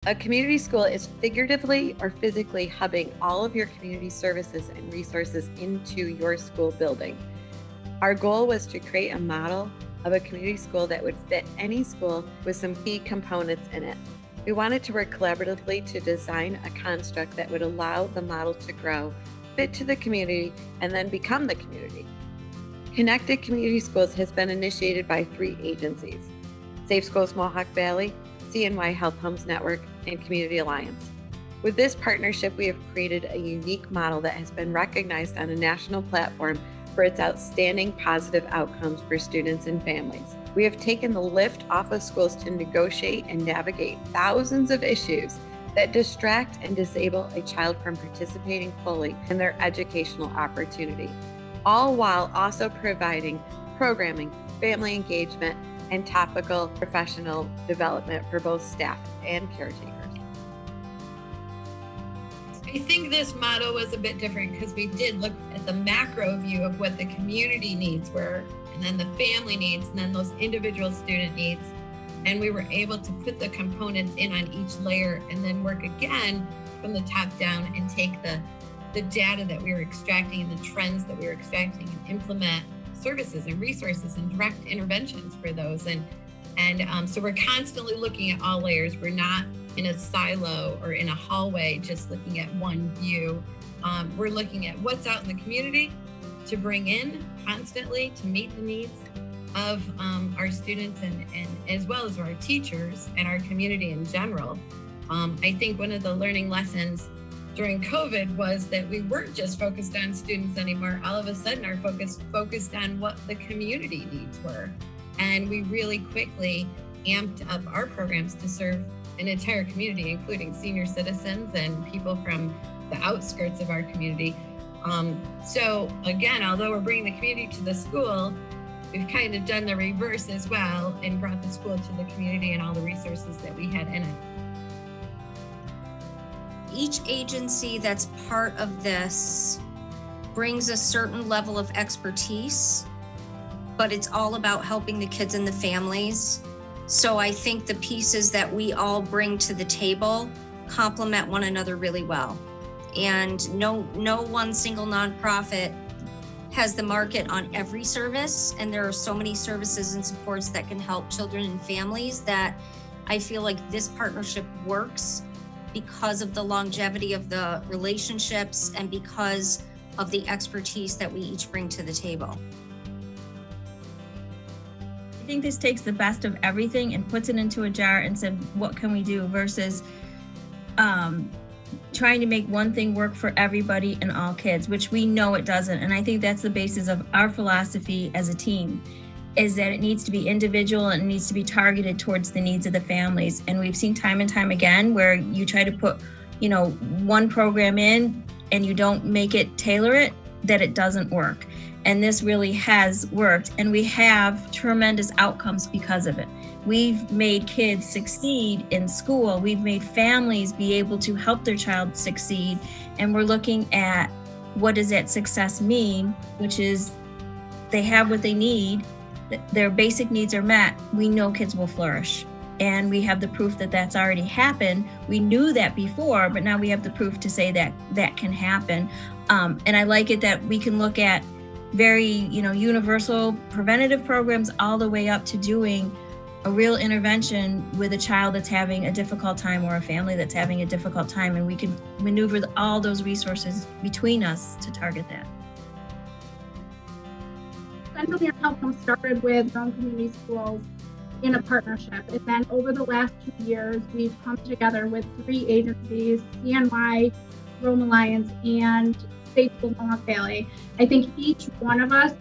A community school is figuratively or physically hubbing all of your community services and resources into your school building. Our goal was to create a model of a community school that would fit any school with some key components in it. We wanted to work collaboratively to design a construct that would allow the model to grow, fit to the community, and then become the community. Connected Community Schools has been initiated by 3 agencies: Safe Schools Mohawk Valley, CNY Health Homes Network, and Community Alliance. With this partnership, we have created a unique model that has been recognized on a national platform for its outstanding positive outcomes for students and families. We have taken the lift off of schools to negotiate and navigate thousands of issues that distract and disable a child from participating fully in their educational opportunity, all while also providing programming, family engagement, and topical professional development for both staff and caretakers. I think this model was a bit different because we did look at the macro view of what the community needs were, and then the family needs, and then those individual student needs. And we were able to put the components in on each layer and then work again from the top down and take the data that we were extracting and the trends that we were extracting and implement services and resources and direct interventions for those. And so we're constantly looking at all layers. We're not in a silo or in a hallway just looking at one view. We're looking at what's out in the community to bring in constantly to meet the needs of our students and as well as our teachers and our community in general. I think one of the learning lessons during COVID was that we weren't just focused on students anymore. All of a sudden, our focus focused on what the community needs were. And we really quickly amped up our programs to serve an entire community, including senior citizens and people from the outskirts of our community. So again, although we're bringing the community to the school, we've kind of done the reverse as well and brought the school to the community and all the resources that we had in it. Each agency that's part of this brings a certain level of expertise, but it's all about helping the kids and the families. So I think the pieces that we all bring to the table complement one another really well. And no one single nonprofit has the market on every service. And there are so many services and supports that can help children and families that I feel like this partnership works because of the longevity of the relationships and because of the expertise that we each bring to the table. I think this takes the best of everything and puts it into a jar and said, what can we do, versus trying to make one thing work for everybody and all kids, which we know it doesn't. And I think that's the basis of our philosophy as a team, is that it needs to be individual and it needs to be targeted towards the needs of the families. And we've seen time and time again where you try to put, one program in and you don't make it tailor it, that it doesn't work. And this really has worked, and we have tremendous outcomes because of it. We've made kids succeed in school. We've made families be able to help their child succeed. And we're looking at what does that success mean, which is they have what they need, their basic needs are met. We know kids will flourish. And we have the proof that that's already happened. We knew that before, but now we have the proof to say that that can happen. And I like it that we can look at very, universal preventative programs all the way up to doing a real intervention with a child that's having a difficult time or a family that's having a difficult time. And we can maneuver all those resources between us to target that. Central New York Health Home started with Grown Community Schools in a partnership. And then over the last 2 years, we've come together with 3 agencies, CNY, Rome Alliance, and Safe Schools Mohawk Valley. I think each one of us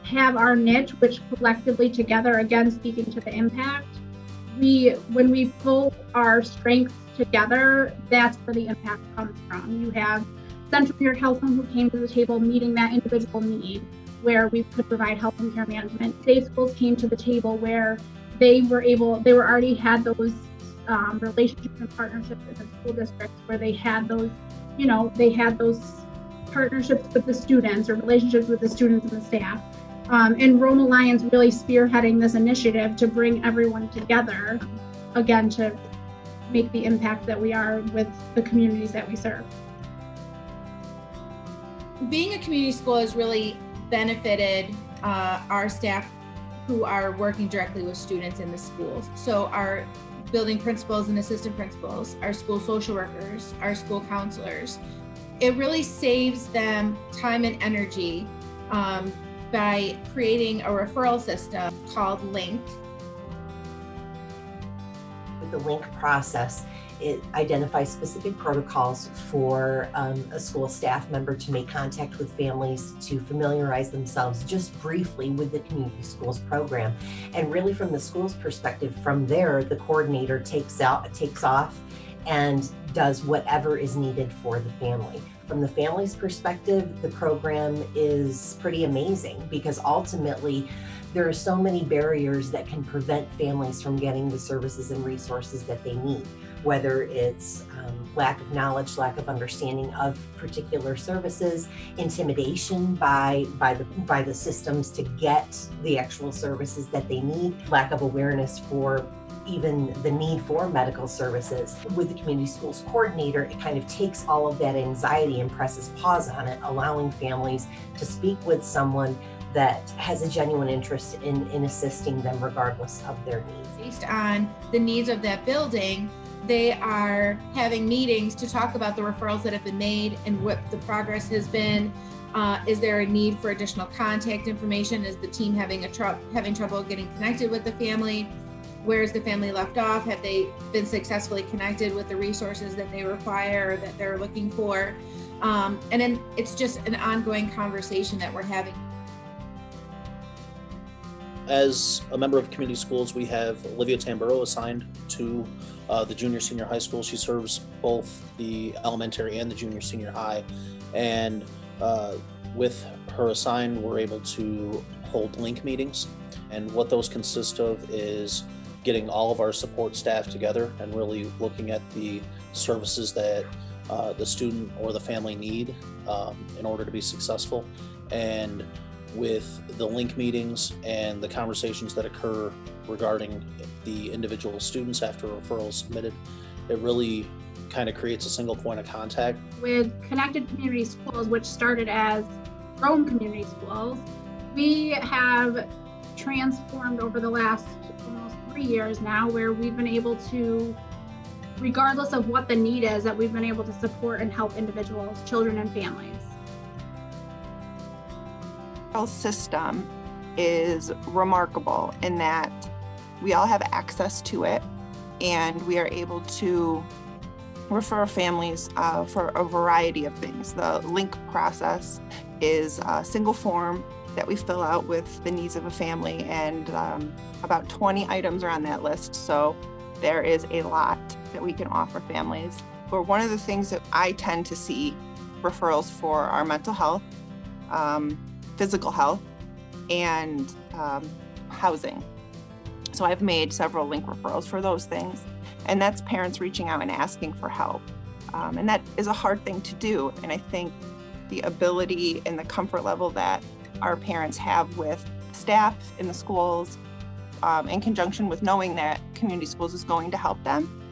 have our niche, which collectively together, again, speaking to the impact, when we pull our strengths together, that's where the impact comes from. You have Central New York Health Home who came to the table meeting that individual need, where we could provide health and care management. Safe Schools came to the table where they already had those relationships and partnerships in the school districts, where they had those partnerships with the students or relationships with the students and the staff. And Rome Alliance really spearheading this initiative to bring everyone together, again, to make the impact that we are with the communities that we serve. Being a community school has really benefited our staff who are working directly with students in the schools. So our building principals and assistant principals, our school social workers, our school counselors. It really saves them time and energy by creating a referral system called LINK. With the LINK process, it identifies specific protocols for a school staff member to make contact with families, to familiarize themselves just briefly with the community schools program. And really from the school's perspective, from there, the coordinator takes off and does whatever is needed for the family. From the family's perspective, the program is pretty amazing because ultimately there are so many barriers that can prevent families from getting the services and resources that they need, whether it's lack of knowledge, lack of understanding of particular services, intimidation by the systems to get the actual services that they need, lack of awareness for even the need for medical services. With the community schools coordinator, it kind of takes all of that anxiety and presses pause on it, allowing families to speak with someone that has a genuine interest in assisting them regardless of their needs. Based on the needs of that building, they are having meetings to talk about the referrals that have been made and what the progress has been. Is there a need for additional contact information? Is the team having trouble getting connected with the family? Where is the family left off? Have they been successfully connected with the resources that they require or that they're looking for? And then it's just an ongoing conversation that we're having. As a member of community schools, we have Olivia Tamburo assigned to the junior senior high school. She serves both the elementary and the junior senior high. And with her assigned, we're able to hold LINK meetings. And what those consist of is getting all of our support staff together and really looking at the services that the student or the family need in order to be successful. And with the LINK meetings and the conversations that occur regarding the individual students after referrals submitted, it really kind of creates a single point of contact. With Connected Community Schools, which started as Rome Community Schools, we have transformed over the last almost 3 years now, where we've been able to, regardless of what the need is, that we've been able to support and help individuals, children, and families. Our system is remarkable in that we all have access to it and we are able to refer families for a variety of things. The LINK process is a single form that we fill out with the needs of a family, and about 20 items are on that list. So there is a lot that we can offer families. But one of the things that I tend to see referrals for are mental health, physical health, and housing. So I've made several LINK referrals for those things, and that's parents reaching out and asking for help. And that is a hard thing to do. And I think the ability and the comfort level that our parents have with staff in the schools, in conjunction with knowing that community schools is going to help them,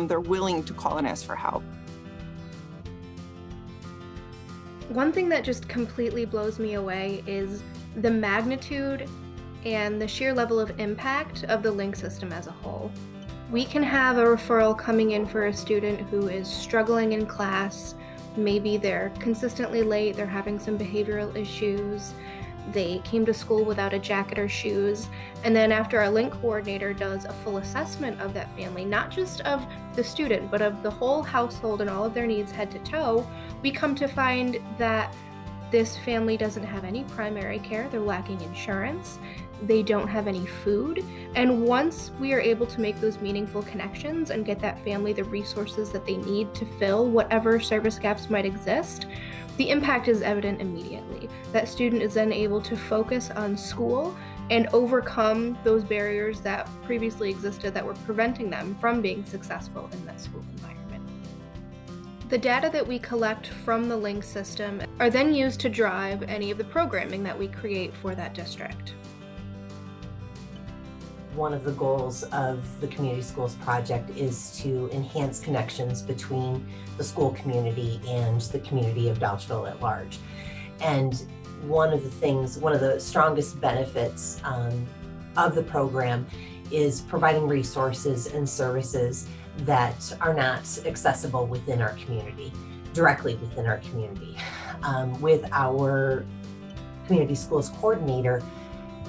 they're willing to call and ask for help. One thing that just completely blows me away is the magnitude and the sheer level of impact of the LINK system as a whole. We can have a referral coming in for a student who is struggling in class. Maybe they're consistently late, they're having some behavioral issues, they came to school without a jacket or shoes, and then after our LINK coordinator does a full assessment of that family, not just of the student, but of the whole household and all of their needs head to toe, we come to find that this family doesn't have any primary care, they're lacking insurance, they don't have any food, and once we are able to make those meaningful connections and get that family the resources that they need to fill whatever service gaps might exist, the impact is evident immediately. That student is then able to focus on school and overcome those barriers that previously existed that were preventing them from being successful in that school environment. The data that we collect from the LINK system are then used to drive any of the programming that we create for that district. one of the goals of the Community Schools Project is to enhance connections between the school community and the community of Douchville at large. And one of the strongest benefits of the program is providing resources and services that are not accessible within our community, directly within our community. With our Community Schools Coordinator,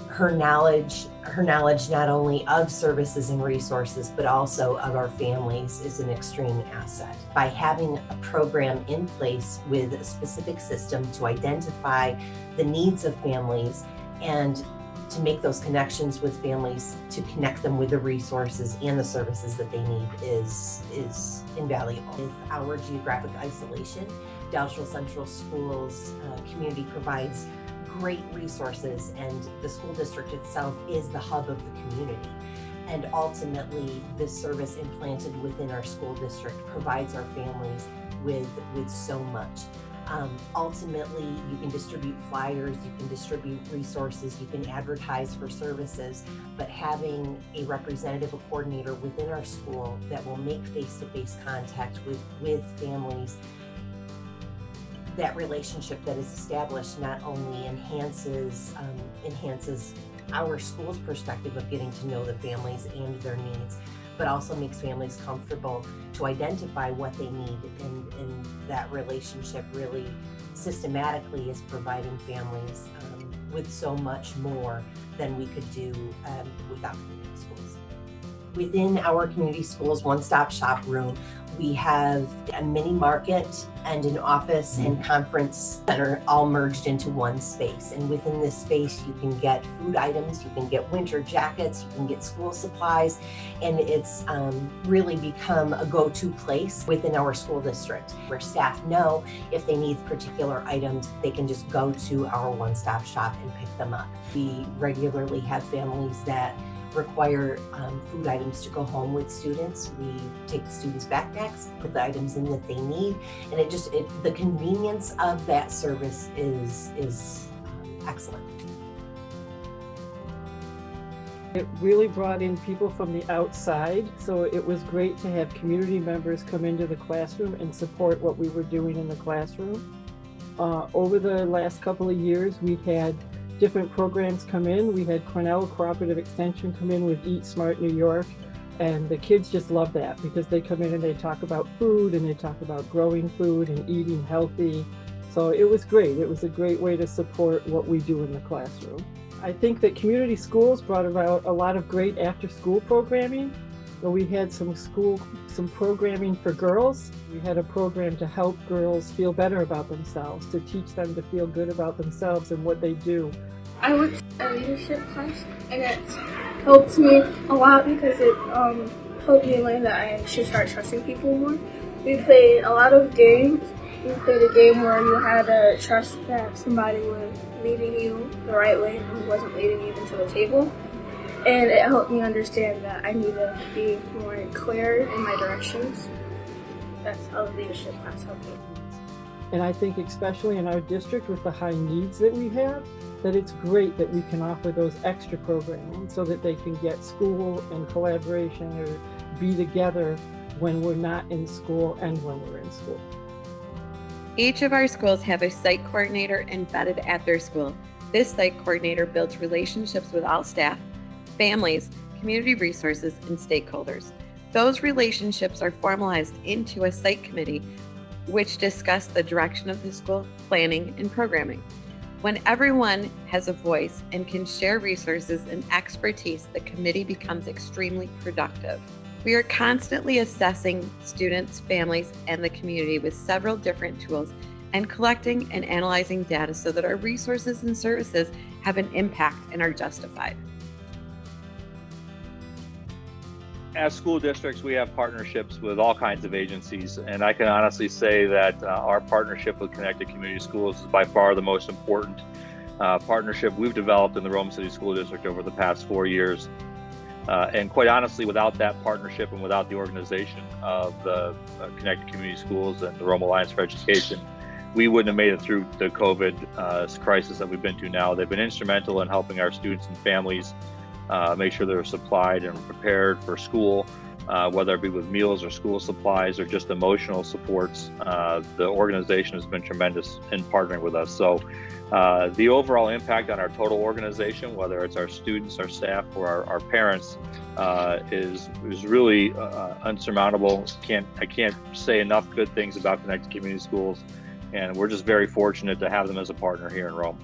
her knowledge not only of services and resources, but also of our families is an extreme asset. By having a program in place with a specific system to identify the needs of families and to make those connections with families, to connect them with the resources and the services that they need is invaluable. With our geographic isolation, Douchville Central Schools community provides great resources, and the school district itself is the hub of the community. And ultimately, this service implanted within our school district provides our families with so much. Ultimately, you can distribute flyers, you can distribute resources, you can advertise for services, but having a representative, a coordinator within our school that will make face-to-face contact with families, that relationship that is established not only enhances our school's perspective of getting to know the families and their needs, but also makes families comfortable to identify what they need, and that relationship really systematically is providing families with so much more than we could do without community schools. Within our community schools one-stop shop room, we have a mini market and an office and conference center all merged into one space. And within this space, you can get food items, you can get winter jackets, you can get school supplies, and it's really become a go-to place within our school district where staff know if they need particular items, they can just go to our one-stop shop and pick them up. We regularly have families that require food items to go home with students. We take the students' backpacks, put the items in that they need, and the convenience of that service is excellent. It really brought in people from the outside, so it was great to have community members come into the classroom and support what we were doing in the classroom. Over the last couple of years, we've had different programs come in. We had Cornell Cooperative Extension come in with Eat Smart New York, and the kids just love that because they come in and they talk about food and they talk about growing food and eating healthy. So it was great. It was a great way to support what we do in the classroom. I think that community schools brought about a lot of great after-school programming. So we had some programming for girls. We had a program to help girls feel better about themselves, to teach them to feel good about themselves and what they do. I went to a leadership class, and it helped me a lot because it helped me learn that I should start trusting people more. We played a lot of games. We played a game where you had to trust that somebody was leading you the right way and wasn't leading you into the table. And it helped me understand that I need to be more clear in my directions. That's how the leadership class helped me. And I think especially in our district with the high needs that we have, that it's great that we can offer those extra programming so that they can get school and collaboration or be together when we're not in school and when we're in school. Each of our schools have a site coordinator embedded at their school. This site coordinator builds relationships with all staff, families, community resources, and stakeholders. Those relationships are formalized into a site committee, which discuss the direction of the school, planning, and programming. When everyone has a voice and can share resources and expertise, the committee becomes extremely productive. We are constantly assessing students, families, and the community with several different tools and collecting and analyzing data so that our resources and services have an impact and are justified. As school districts, we have partnerships with all kinds of agencies, and I can honestly say that our partnership with Connected Community Schools is by far the most important partnership we've developed in the Rome City School District over the past 4 years. And quite honestly, without that partnership and without the organization of the Connected Community Schools and the Rome Alliance for Education, we wouldn't have made it through the COVID crisis that we've been through now. They've been instrumental in helping our students and families make sure they're supplied and prepared for school, whether it be with meals or school supplies or just emotional supports. The organization has been tremendous in partnering with us. So the overall impact on our total organization, whether it's our students, our staff, or our parents, is really unsurmountable. I can't say enough good things about Connected Community Schools, and we're just very fortunate to have them as a partner here in Rome.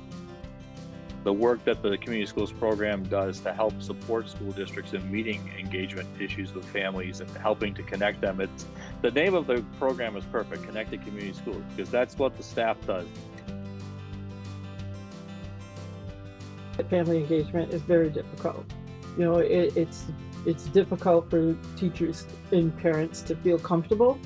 The work that the Community Schools program does to help support school districts in meeting engagement issues with families and helping to connect them. The name of the program is perfect, Connected Community Schools, because that's what the staff does. Family engagement is very difficult. You know, it's difficult for teachers and parents to feel comfortable,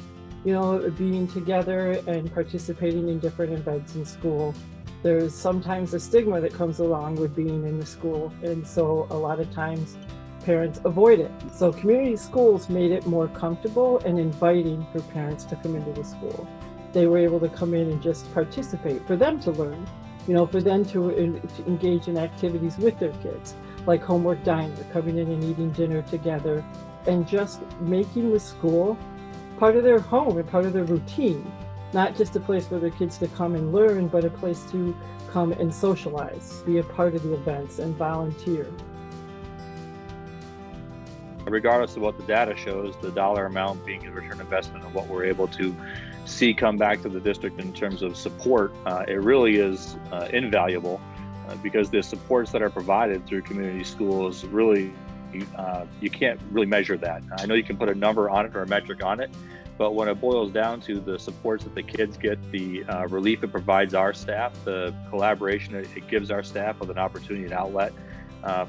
you know, being together and participating in different events in school. There's sometimes a stigma that comes along with being in the school, and so a lot of times parents avoid it. So community schools made it more comfortable and inviting for parents to come into the school. They were able to come in and just participate, for them to learn, you know, for them to engage in activities with their kids, like homework diner, coming in and eating dinner together, and just making the school part of their home and part of their routine. Not just a place for their kids to come and learn, but a place to come and socialize, be a part of the events, and volunteer. Regardless of what the data shows, the dollar amount being a return investment of what we're able to see come back to the district in terms of support, it really is invaluable because the supports that are provided through community schools really, you can't really measure that. I know you can put a number on it or a metric on it, but when it boils down to the supports that the kids get, the relief it provides our staff, the collaboration it gives our staff with an opportunity and outlet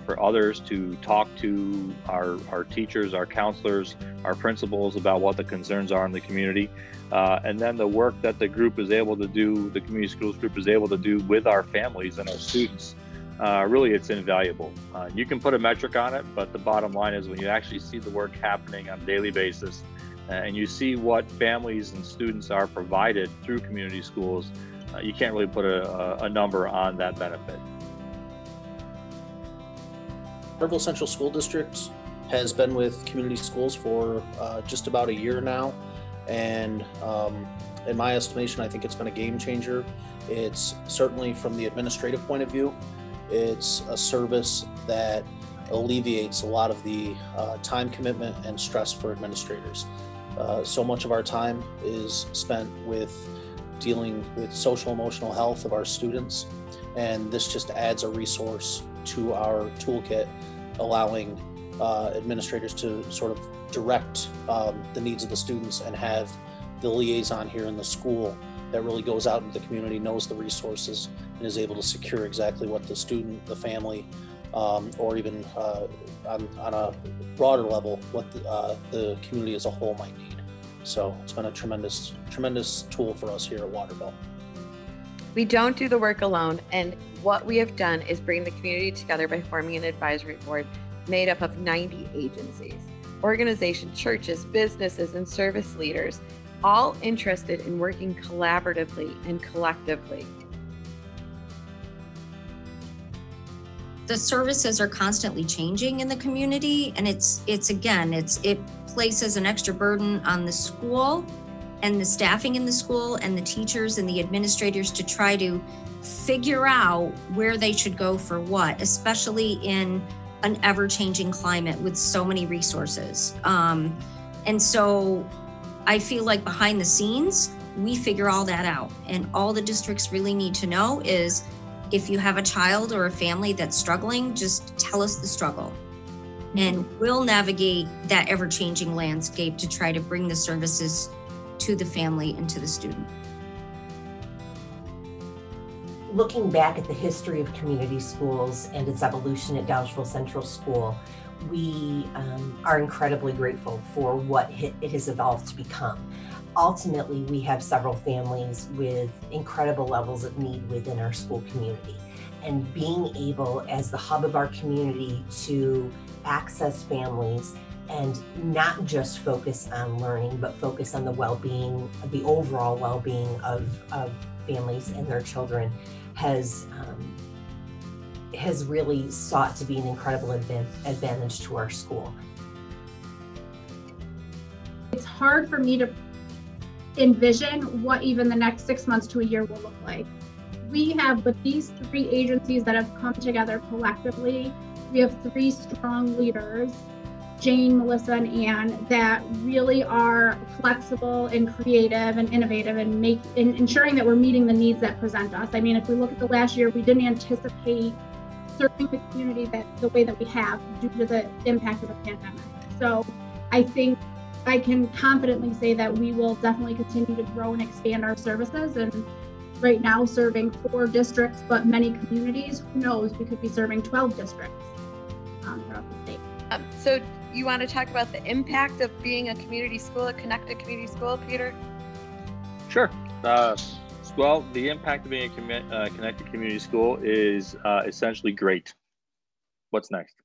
for others to talk to our teachers, our counselors, our principals about what the concerns are in the community. And then the work that the group is able to do, the community schools group is able to do with our families and our students, really it's invaluable. You can put a metric on it, but the bottom line is when you actually see the work happening on a daily basis, and you see what families and students are provided through community schools, you can't really put a number on that benefit. Waterville Central School District has been with community schools for just about a year now, and in my estimation, I think it's been a game changer. It's certainly from the administrative point of view, it's a service that alleviates a lot of the time commitment and stress for administrators. So much of our time is spent with dealing with social emotional health of our students, and this just adds a resource to our toolkit, allowing administrators to sort of direct the needs of the students and have the liaison here in the school that really goes out into the community, knows the resources, and is able to secure exactly what the student, the family, or even on a broader level, what the community as a whole might need. So it's been a tremendous tool for us here at Waterville. We don't do the work alone, and what we have done is bring the community together by forming an advisory board made up of 90 agencies, organizations, churches, businesses, and service leaders, all interested in working collaboratively and collectively. The services are constantly changing in the community, and it places an extra burden on the school and the staffing in the school and the teachers and the administrators to try to figure out where they should go for what, especially in an ever-changing climate with so many resources. And so I feel like behind the scenes, we figure all that out. And all the districts really need to know is if you have a child or a family that's struggling, just tell us the struggle. And we'll navigate that ever-changing landscape to try to bring the services to the family and to the student. Looking back at the history of community schools and its evolution at Dowdesville Central School, we are incredibly grateful for what it has evolved to become. Ultimately, we have several families with incredible levels of need within our school community. And being able, as the hub of our community, to access families and not just focus on learning, but focus on the well-being, the overall well-being of families and their children, has has really sought to be an incredible advantage to our school. It's hard for me to envision what even the next 6 months to a year will look like. We have, with these 3 agencies that have come together collectively, we have 3 strong leaders, Jane, Melissa, and Ann, that really are flexible and creative and innovative and ensuring that we're meeting the needs that present us. I mean, if we look at the last year, we didn't anticipate serving the community the way that we have due to the impact of the pandemic. So I think I can confidently say that we will definitely continue to grow and expand our services. And right now serving 4 districts, but many communities, who knows, we could be serving 12 districts throughout the state. So you want to talk about the impact of being a community school, a connected community school, Peter? Sure. Well, the impact of being a connected community school is essentially great. What's next?